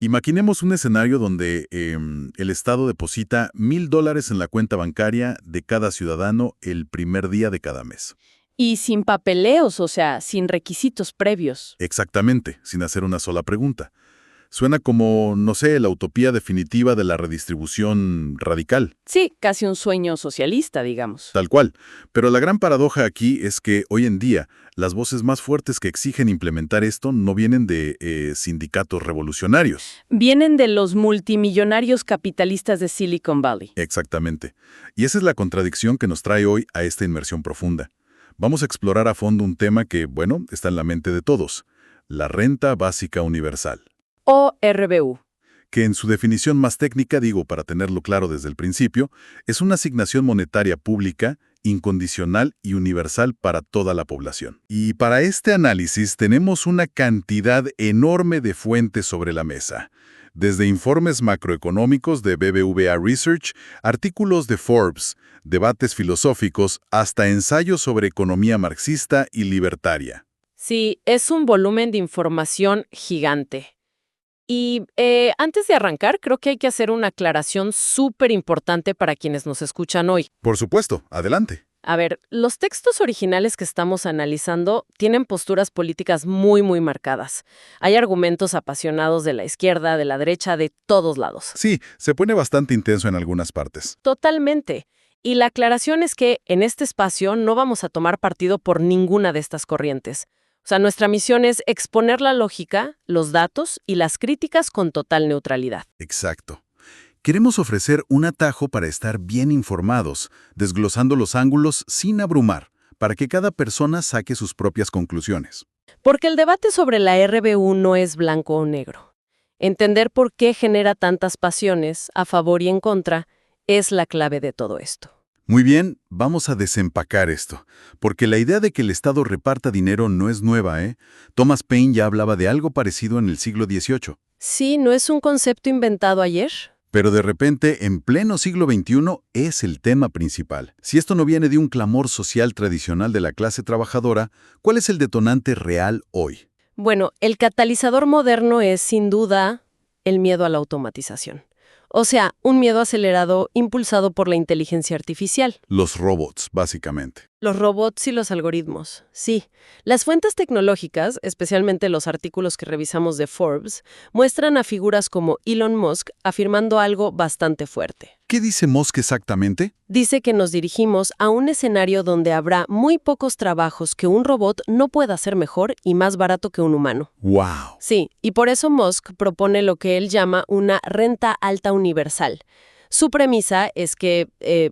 Imaginemos un escenario donde el Estado deposita $1,000 en la cuenta bancaria de cada ciudadano el primer día de cada mes. Y sin papeleos, o sea, sin requisitos previos. Exactamente, sin hacer una sola pregunta. Suena como, no sé, la utopía definitiva de la redistribución radical. Sí, casi un sueño socialista, digamos. Tal cual. Pero la gran paradoja aquí es que hoy en día las voces más fuertes que exigen implementar esto no vienen de sindicatos revolucionarios. Vienen de los multimillonarios capitalistas de Silicon Valley. Exactamente. Y esa es la contradicción que nos trae hoy a esta inmersión profunda. Vamos a explorar a fondo un tema que, bueno, está en la mente de todos: la renta básica universal. O RBU. Que en su definición más técnica, digo para tenerlo claro desde el principio, es una asignación monetaria pública, incondicional y universal para toda la población. Y para este análisis tenemos una cantidad enorme de fuentes sobre la mesa. Desde informes macroeconómicos de BBVA Research, artículos de Forbes, debates filosóficos, hasta ensayos sobre economía marxista y libertaria. Sí, es un volumen de información gigante. Y antes de arrancar, creo que hay que hacer una aclaración súper importante para quienes nos escuchan hoy. Por supuesto, adelante. A ver, los textos originales que estamos analizando tienen posturas políticas muy marcadas. Hay argumentos apasionados de la izquierda, de la derecha, de todos lados. Sí, se pone bastante intenso en algunas partes. Totalmente. Y la aclaración es que en este espacio no vamos a tomar partido por ninguna de estas corrientes. O sea, nuestra misión es exponer la lógica, los datos y las críticas con total neutralidad. Exacto. Queremos ofrecer un atajo para estar bien informados, desglosando los ángulos sin abrumar, para que cada persona saque sus propias conclusiones. Porque el debate sobre la RBU no es blanco o negro. Entender por qué genera tantas pasiones, a favor y en contra, es la clave de todo esto. Muy bien, vamos a desempacar esto, porque la idea de que el Estado reparta dinero no es nueva, ¿eh? Thomas Paine ya hablaba de algo parecido en el siglo XVIII. Sí, ¿no es un concepto inventado ayer? Pero de repente, en pleno siglo XXI, es el tema principal. Si esto no viene de un clamor social tradicional de la clase trabajadora, ¿cuál es el detonante real hoy? Bueno, el catalizador moderno es, sin duda, el miedo a la automatización. O sea, un miedo acelerado impulsado por la inteligencia artificial. Los robots, básicamente. Los robots y los algoritmos, sí. Las fuentes tecnológicas, especialmente los artículos que revisamos de Forbes, muestran a figuras como Elon Musk afirmando algo bastante fuerte. ¿Qué dice Musk exactamente? Dice que nos dirigimos a un escenario donde habrá muy pocos trabajos que un robot no pueda hacer mejor y más barato que un humano. ¡Wow! Sí, y por eso Musk propone lo que él llama una renta alta universal. Su premisa es que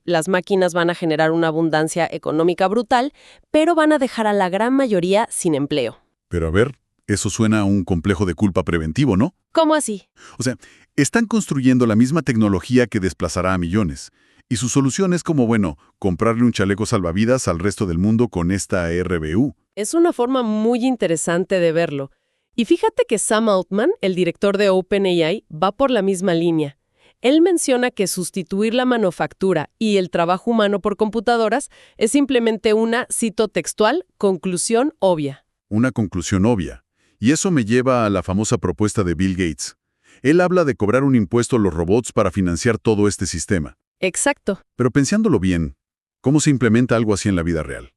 las máquinas van a generar una abundancia económica brutal, pero van a dejar a la gran mayoría sin empleo. Pero a ver, eso suena a un complejo de culpa preventivo, ¿no? ¿Cómo así? O sea, están construyendo la misma tecnología que desplazará a millones. Y su solución es como, bueno, comprarle un chaleco salvavidas al resto del mundo con esta RBU. Es una forma muy interesante de verlo. Y fíjate que Sam Altman, el director de OpenAI, va por la misma línea. Él menciona que sustituir la manufactura y el trabajo humano por computadoras es simplemente una, cito textual, conclusión obvia. Una conclusión obvia. Y eso me lleva a la famosa propuesta de Bill Gates. Él habla de cobrar un impuesto a los robots para financiar todo este sistema. Exacto. Pero pensándolo bien, ¿cómo se implementa algo así en la vida real?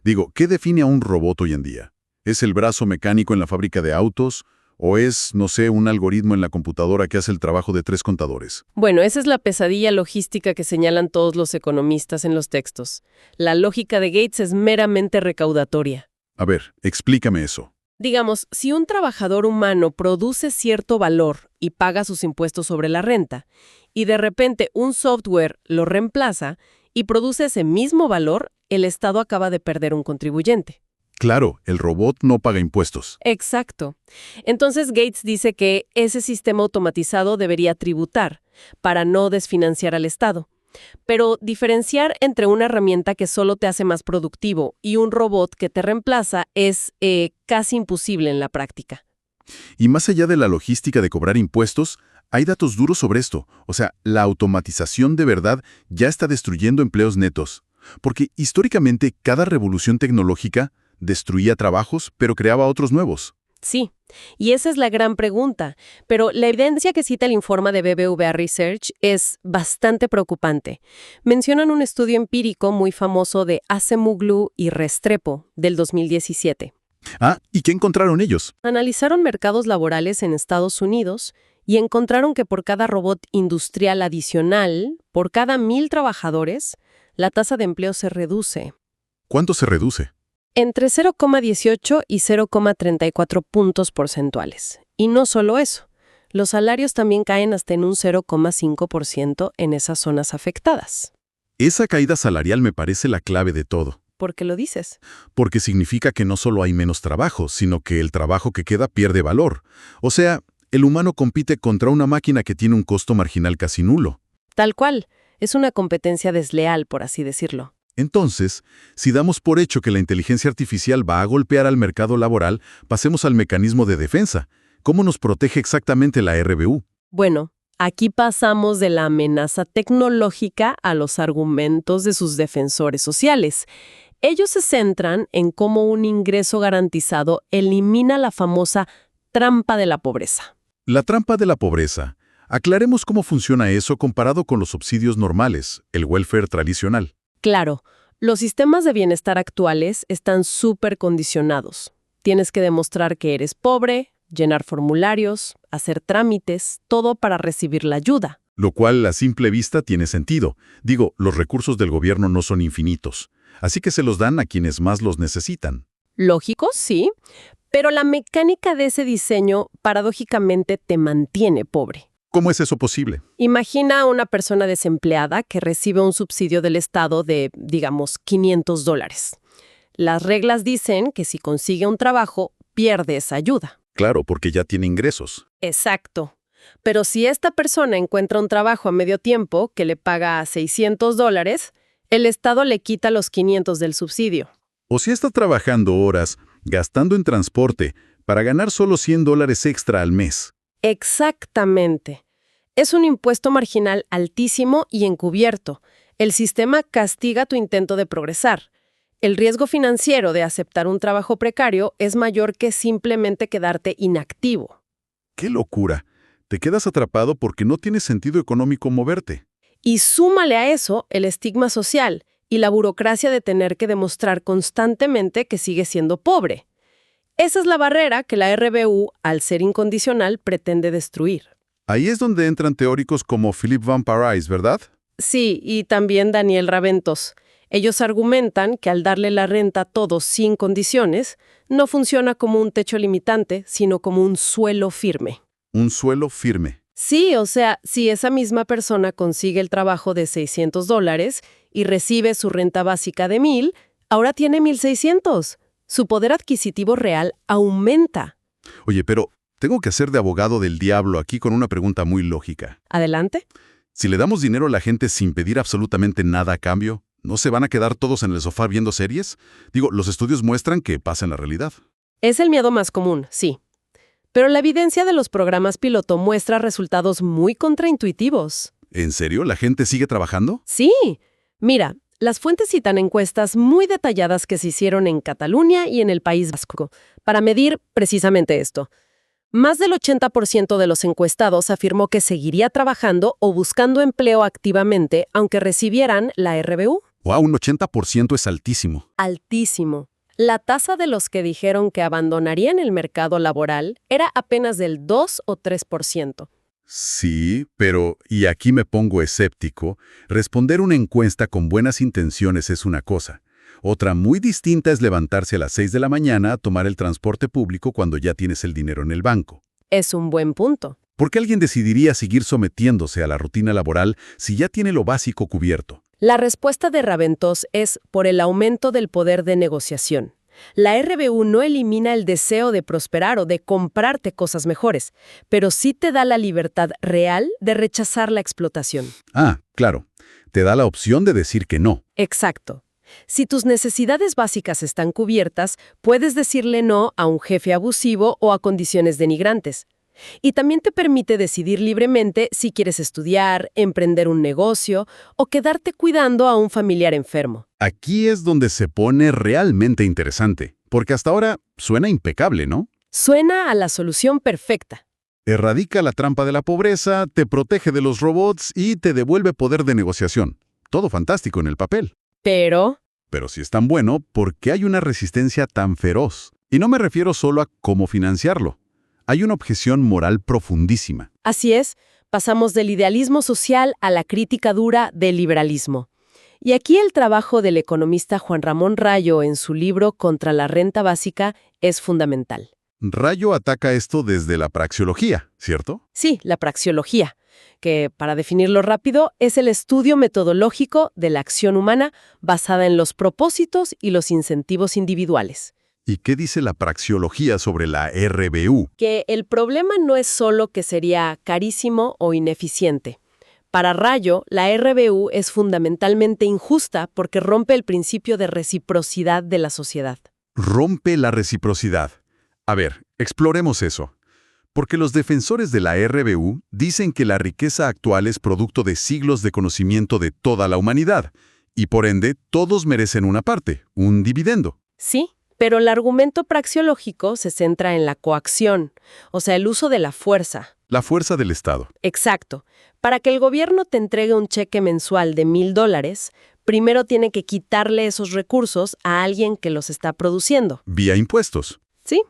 Digo, ¿qué define a un robot hoy en día? ¿Es el brazo mecánico en la fábrica de autos? ¿O es, no sé, un algoritmo en la computadora que hace el trabajo de 3 contadores? Bueno, esa es la pesadilla logística que señalan todos los economistas en los textos. La lógica de Gates es meramente recaudatoria. A ver, explícame eso. Digamos, si un trabajador humano produce cierto valor y paga sus impuestos sobre la renta, y de repente un software lo reemplaza y produce ese mismo valor, el Estado acaba de perder un contribuyente. Claro, el robot no paga impuestos. Exacto. Entonces Gates dice que ese sistema automatizado debería tributar para no desfinanciar al Estado. Pero diferenciar entre una herramienta que solo te hace más productivo y un robot que te reemplaza es casi imposible en la práctica. Y más allá de la logística de cobrar impuestos, hay datos duros sobre esto. O sea, la automatización de verdad ya está destruyendo empleos netos. Porque históricamente cada revolución tecnológica destruía trabajos, pero creaba otros nuevos. Sí, y esa es la gran pregunta. Pero la evidencia que cita el informe de BBVA Research es bastante preocupante. Mencionan un estudio empírico muy famoso de Acemoglu y Restrepo del 2017. Ah, ¿y qué encontraron ellos? Analizaron mercados laborales en Estados Unidos y encontraron que por cada robot industrial adicional, por cada 1,000 trabajadores, la tasa de empleo se reduce ¿Cuánto se reduce? entre 0,18 y 0,34 puntos porcentuales. Y no solo eso, los salarios también caen hasta en un 0,5% en esas zonas afectadas. Esa caída salarial me parece la clave de todo, ¿Por qué lo dices? porque significa que no solo hay menos trabajo, sino que el trabajo que queda pierde valor. O sea, el humano compite contra una máquina que tiene un costo marginal casi nulo. Tal cual, es una competencia desleal, por así decirlo. Entonces, si damos por hecho que la inteligencia artificial va a golpear al mercado laboral, pasemos al mecanismo de defensa. ¿Cómo nos protege exactamente la RBU? Bueno, aquí pasamos de la amenaza tecnológica a los argumentos de sus defensores sociales. Ellos se centran en cómo un ingreso garantizado elimina la famosa trampa de la pobreza. La trampa de la pobreza. Aclaremos cómo funciona eso comparado con los subsidios normales, el welfare tradicional. Claro, los sistemas de bienestar actuales están súper condicionados. Tienes que demostrar que eres pobre, llenar formularios, hacer trámites, todo para recibir la ayuda. Lo cual a simple vista tiene sentido. Digo, los recursos del gobierno no son infinitos, así que se los dan a quienes más los necesitan. Lógico, sí, pero la mecánica de ese diseño paradójicamente te mantiene pobre. ¿Cómo es eso posible? Imagina a una persona desempleada que recibe un subsidio del Estado de, digamos, $500. Las reglas dicen que si consigue un trabajo, pierde esa ayuda. Claro, porque ya tiene ingresos. Exacto. Pero si esta persona encuentra un trabajo a medio tiempo que le paga $600, el Estado le quita los 500 del subsidio. O si está trabajando horas, gastando en transporte, para ganar solo $100 extra al mes. Exactamente. Es un impuesto marginal altísimo y encubierto. El sistema castiga tu intento de progresar. El riesgo financiero de aceptar un trabajo precario es mayor que simplemente quedarte inactivo. ¡Qué locura! Te quedas atrapado porque no tiene sentido económico moverte. Y súmale a eso el estigma social y la burocracia de tener que demostrar constantemente que sigues siendo pobre. Esa es la barrera que la RBU, al ser incondicional, pretende destruir. Ahí es donde entran teóricos como Philippe Van Parijs, ¿verdad? Sí, y también Daniel Raventos. Ellos argumentan que al darle la renta a todos sin condiciones, no funciona como un techo limitante, sino como un suelo firme. Un suelo firme. Sí, o sea, si esa misma persona consigue el trabajo de $600 y recibe su renta básica de 1,000, ahora tiene 1,600. Su poder adquisitivo real aumenta. Oye, pero tengo que hacer de abogado del diablo aquí con una pregunta muy lógica. ¿Adelante? Si le damos dinero a la gente sin pedir absolutamente nada a cambio, ¿no se van a quedar todos en el sofá viendo series? Digo, los estudios muestran que pasa en la realidad. Es el miedo más común, sí. Pero la evidencia de los programas piloto muestra resultados muy contraintuitivos. ¿En serio? ¿La gente sigue trabajando? Sí. Mira, las fuentes citan encuestas muy detalladas que se hicieron en Cataluña y en el País Vasco para medir precisamente esto. Más del 80% de los encuestados afirmó que seguiría trabajando o buscando empleo activamente aunque recibieran la RBU. ¡Wow! Un 80% es altísimo. Altísimo. La tasa de los que dijeron que abandonarían el mercado laboral era apenas del 2 o 3%. Sí, pero, y aquí me pongo escéptico, responder una encuesta con buenas intenciones es una cosa. Otra muy distinta es levantarse a las 6 de la mañana a tomar el transporte público cuando ya tienes el dinero en el banco. Es un buen punto. ¿Por qué alguien decidiría seguir sometiéndose a la rutina laboral si ya tiene lo básico cubierto? La respuesta de Raventos es por el aumento del poder de negociación. La RBU no elimina el deseo de prosperar o de comprarte cosas mejores, pero sí te da la libertad real de rechazar la explotación. Ah, claro. Te da la opción de decir que no. Exacto. Si tus necesidades básicas están cubiertas, puedes decirle no a un jefe abusivo o a condiciones denigrantes. Y también te permite decidir libremente si quieres estudiar, emprender un negocio o quedarte cuidando a un familiar enfermo. Aquí es donde se pone realmente interesante, porque hasta ahora suena impecable, ¿no? Suena a la solución perfecta. Erradica la trampa de la pobreza, te protege de los robots y te devuelve poder de negociación. Todo fantástico en el papel. Pero, Pero si es tan bueno, ¿por qué hay una resistencia tan feroz? Y no me refiero solo a cómo financiarlo. Hay una objeción moral profundísima. así es, pasamos del idealismo social a la crítica dura del liberalismo. Y aquí el trabajo del economista Juan Ramón Rayo en su libro Contra la renta básica es fundamental. Rayo ataca esto desde la praxeología, ¿cierto? Sí, la praxeología, que, para definirlo rápido, es el estudio metodológico de la acción humana basada en los propósitos y los incentivos individuales. ¿Y qué dice la praxeología sobre la RBU? Que el problema no es solo que sería carísimo o ineficiente. Para Rayo, la RBU es fundamentalmente injusta porque rompe el principio de reciprocidad de la sociedad. Rompe la reciprocidad. A ver, exploremos eso. Porque los defensores de la RBU dicen que la riqueza actual es producto de siglos de conocimiento de toda la humanidad, y por ende todos merecen una parte, un dividendo. Sí, pero el argumento praxeológico se centra en la coacción, o sea, el uso de la fuerza. La fuerza del Estado. Exacto. Para que el gobierno te entregue un cheque mensual de $1,000, primero tiene que quitarle esos recursos a alguien que los está produciendo. Vía impuestos. ¿Sí?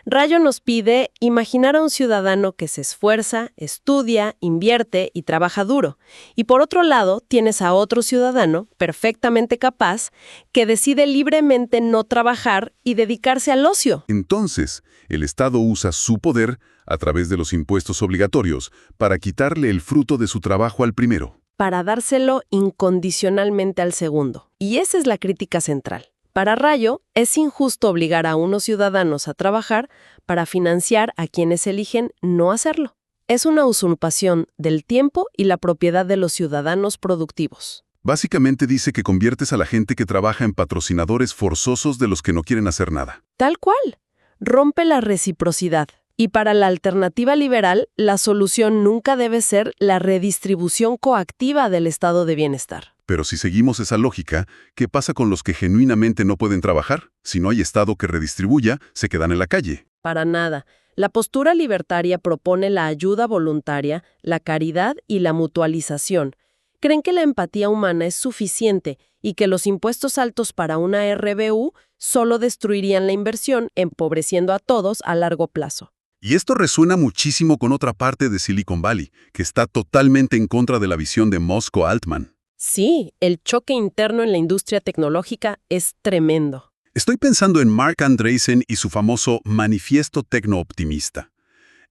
Rayo nos pide imaginar a un ciudadano que se esfuerza, estudia, invierte y trabaja duro. Y por otro lado, tienes a otro ciudadano, perfectamente capaz, que decide libremente no trabajar y dedicarse al ocio. Entonces, el Estado usa su poder, a través de los impuestos obligatorios, para quitarle el fruto de su trabajo al primero. Para dárselo incondicionalmente al segundo. Y esa es la crítica central. Para Rayo, es injusto obligar a unos ciudadanos a trabajar para financiar a quienes eligen no hacerlo. Es una usurpación del tiempo y la propiedad de los ciudadanos productivos. Básicamente dice que conviertes a la gente que trabaja en patrocinadores forzosos de los que no quieren hacer nada. Tal cual. Rompe la reciprocidad. Y para la alternativa liberal, la solución nunca debe ser la redistribución coactiva del estado de bienestar. Pero si seguimos esa lógica, ¿qué pasa con los que genuinamente no pueden trabajar? Si no hay Estado que redistribuya, se quedan en la calle. Para nada. La postura libertaria propone la ayuda voluntaria, la caridad y la mutualización. Creen que la empatía humana es suficiente y que los impuestos altos para una RBU solo destruirían la inversión, empobreciendo a todos a largo plazo. Y esto resuena muchísimo con otra parte de Silicon Valley, que está totalmente en contra de la visión de Musk o Altman. Sí, el choque interno en la industria tecnológica es tremendo. Estoy pensando en Mark Andreessen y su famoso Manifiesto Tecno-Optimista.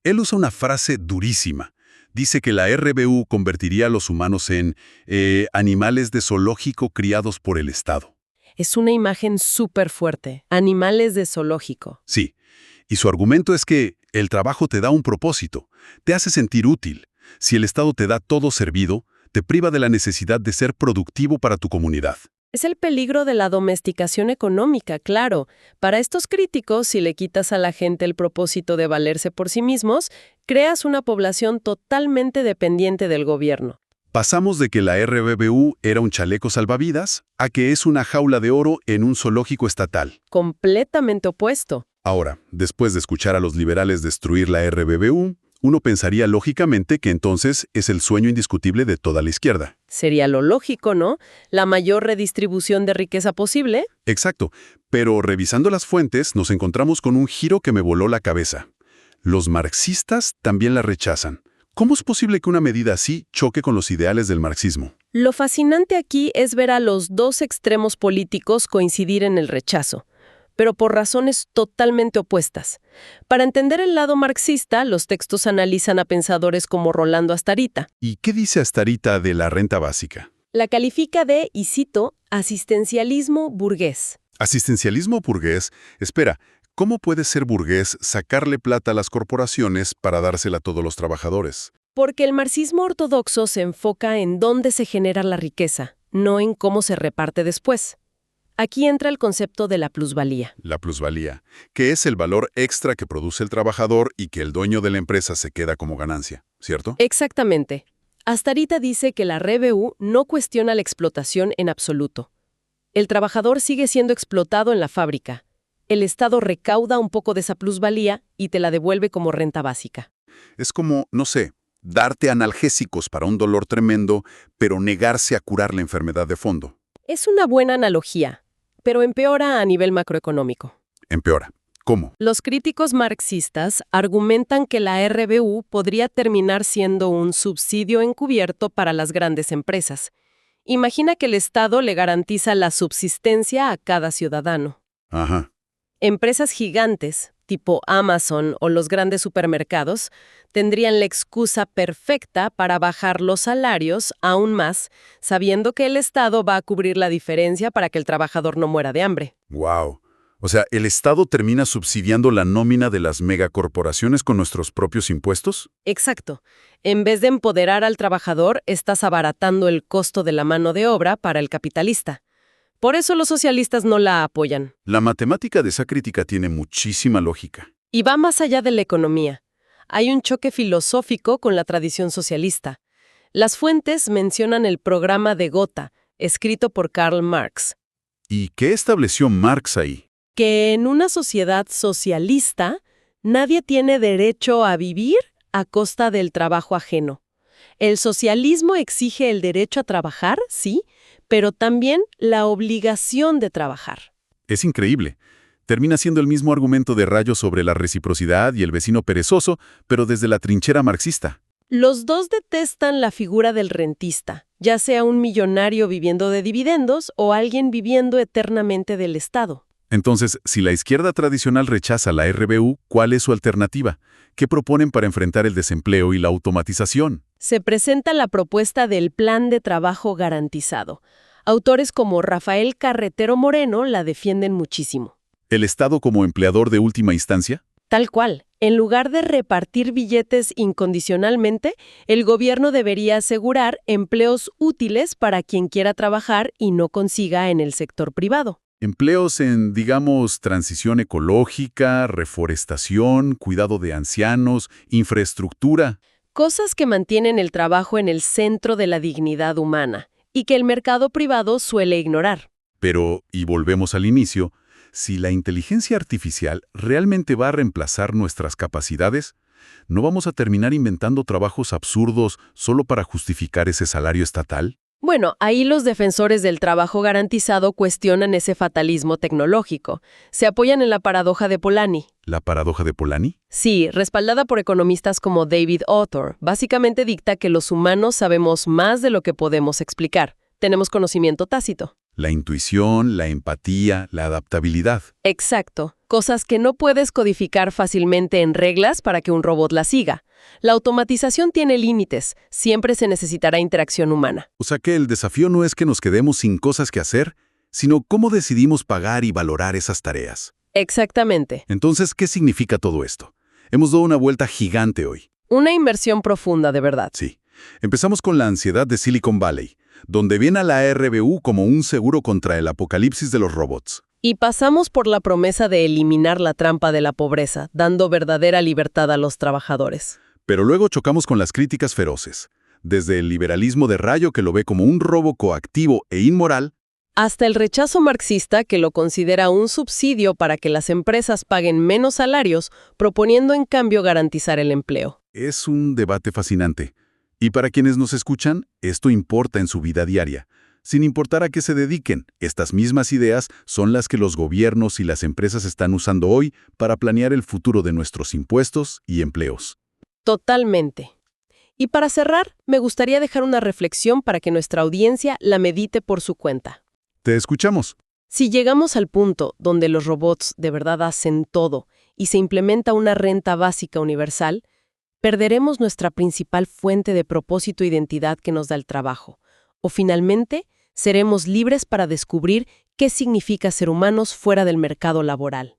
Él usa una frase durísima. Dice que la RBU convertiría a los humanos en animales de zoológico criados por el Estado. Es una imagen súper fuerte. Animales de zoológico. Sí, y su argumento es que el trabajo te da un propósito, te hace sentir útil. Si el Estado te da todo servido, te priva de la necesidad de ser productivo para tu comunidad. Es el peligro de la domesticación económica, claro. Para estos críticos, si le quitas a la gente el propósito de valerse por sí mismos, creas una población totalmente dependiente del gobierno. Pasamos de que la RBU era un chaleco salvavidas a que es una jaula de oro en un zoológico estatal. Completamente opuesto. Ahora, después de escuchar a los liberales destruir la RBU, uno pensaría lógicamente que entonces es el sueño indiscutible de toda la izquierda. Sería lo lógico, ¿no? La mayor redistribución de riqueza posible. Exacto, pero revisando las fuentes nos encontramos con un giro que me voló la cabeza. Los marxistas también la rechazan. ¿Cómo es posible que una medida así choque con los ideales del marxismo? Lo fascinante aquí es ver a los dos extremos políticos coincidir en el rechazo, pero por razones totalmente opuestas. Para entender el lado marxista, los textos analizan a pensadores como Rolando Astarita. ¿Y qué dice Astarita de la renta básica? La califica de, y cito, asistencialismo burgués. Asistencialismo burgués. Espera, ¿cómo puede ser burgués sacarle plata a las corporaciones para dársela a todos los trabajadores? Porque el marxismo ortodoxo se enfoca en dónde se genera la riqueza, no en cómo se reparte después. Aquí entra el concepto de la plusvalía. La plusvalía, que es el valor extra que produce el trabajador y que el dueño de la empresa se queda como ganancia, ¿cierto? Exactamente. Astarita dice que la RBU no cuestiona la explotación en absoluto. El trabajador sigue siendo explotado en la fábrica. el Estado recauda un poco de esa plusvalía y te la devuelve como renta básica. Es como, no sé, darte analgésicos para un dolor tremendo, pero negarse a curar la enfermedad de fondo. Es una buena analogía, pero empeora a nivel macroeconómico. Empeora. ¿Cómo? Los críticos marxistas argumentan que la RBU podría terminar siendo un subsidio encubierto para las grandes empresas. Imagina que el Estado le garantiza la subsistencia a cada ciudadano. Ajá. Empresas gigantes, tipo Amazon o los grandes supermercados, tendrían la excusa perfecta para bajar los salarios aún más, sabiendo que el Estado va a cubrir la diferencia para que el trabajador no muera de hambre. Wow. O sea, ¿el Estado termina subsidiando la nómina de las megacorporaciones con nuestros propios impuestos? Exacto. En vez de empoderar al trabajador, estás abaratando el costo de la mano de obra para el capitalista. Por eso los socialistas no la apoyan. La matemática de esa crítica tiene muchísima lógica. Y va más allá de la economía. Hay un choque filosófico con la tradición socialista. Las fuentes mencionan el programa de Gotha, escrito por Karl Marx, ¿Y qué estableció Marx ahí? que en una sociedad socialista nadie tiene derecho a vivir a costa del trabajo ajeno. El socialismo exige el derecho a trabajar, sí, pero también la obligación de trabajar. Es increíble. Termina siendo el mismo argumento de Rayo sobre la reciprocidad y el vecino perezoso, pero desde la trinchera marxista. Los dos detestan la figura del rentista, ya sea un millonario viviendo de dividendos o alguien viviendo eternamente del Estado. Entonces, si la izquierda tradicional rechaza la RBU, ¿cuál es su alternativa? ¿Qué proponen para enfrentar el desempleo y la automatización? Se presenta la propuesta del Plan de Trabajo Garantizado. Autores como Rafael Carretero Moreno la defienden muchísimo. ¿El Estado como empleador de última instancia? Tal cual. En lugar de repartir billetes incondicionalmente, el gobierno debería asegurar empleos útiles para quien quiera trabajar y no consiga en el sector privado. Empleos en, digamos, transición ecológica, reforestación, cuidado de ancianos, infraestructura. Cosas que mantienen el trabajo en el centro de la dignidad humana y que el mercado privado suele ignorar. Pero, y volvemos al inicio, si la inteligencia artificial realmente va a reemplazar nuestras capacidades, ¿no vamos a terminar inventando trabajos absurdos solo para justificar ese salario estatal? Bueno, ahí los defensores del trabajo garantizado cuestionan ese fatalismo tecnológico. Se apoyan en la paradoja de Polanyi. ¿La paradoja de Polanyi? Sí, respaldada por economistas como David Autor. Básicamente dicta que los humanos sabemos más de lo que podemos explicar. Tenemos conocimiento tácito. La intuición, la empatía, la adaptabilidad. Exacto. Cosas que no puedes codificar fácilmente en reglas para que un robot las siga. La automatización tiene límites. Siempre se necesitará interacción humana. O sea que el desafío no es que nos quedemos sin cosas que hacer, sino cómo decidimos pagar y valorar esas tareas. Exactamente. Entonces, ¿qué significa todo esto? Hemos dado una vuelta gigante hoy. Una inversión profunda, de verdad. Sí. Empezamos con la ansiedad de Silicon Valley, donde ven a la RBU como un seguro contra el apocalipsis de los robots. Y pasamos por la promesa de eliminar la trampa de la pobreza, dando verdadera libertad a los trabajadores. Pero luego chocamos con las críticas feroces, desde el liberalismo de Rayo que lo ve como un robo coactivo e inmoral, hasta el rechazo marxista que lo considera un subsidio para que las empresas paguen menos salarios, proponiendo en cambio garantizar el empleo. Es un debate fascinante. Y para quienes nos escuchan, esto importa en su vida diaria. Sin importar a qué se dediquen, estas mismas ideas son las que los gobiernos y las empresas están usando hoy para planear el futuro de nuestros impuestos y empleos. Totalmente. Y para cerrar, me gustaría dejar una reflexión para que nuestra audiencia la medite por su cuenta. Te escuchamos. Si llegamos al punto donde los robots de verdad hacen todo y se implementa una renta básica universal, perderemos nuestra principal fuente de propósito e identidad que nos da el trabajo. O finalmente, seremos libres para descubrir qué significa ser humanos fuera del mercado laboral.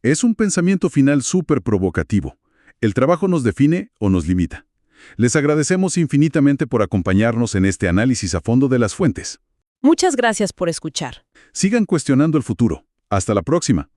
Es un pensamiento final súper provocativo. ¿El trabajo nos define o nos limita? Les agradecemos infinitamente por acompañarnos en este análisis a fondo de las fuentes. Muchas gracias por escuchar. Sigan cuestionando el futuro. Hasta la próxima.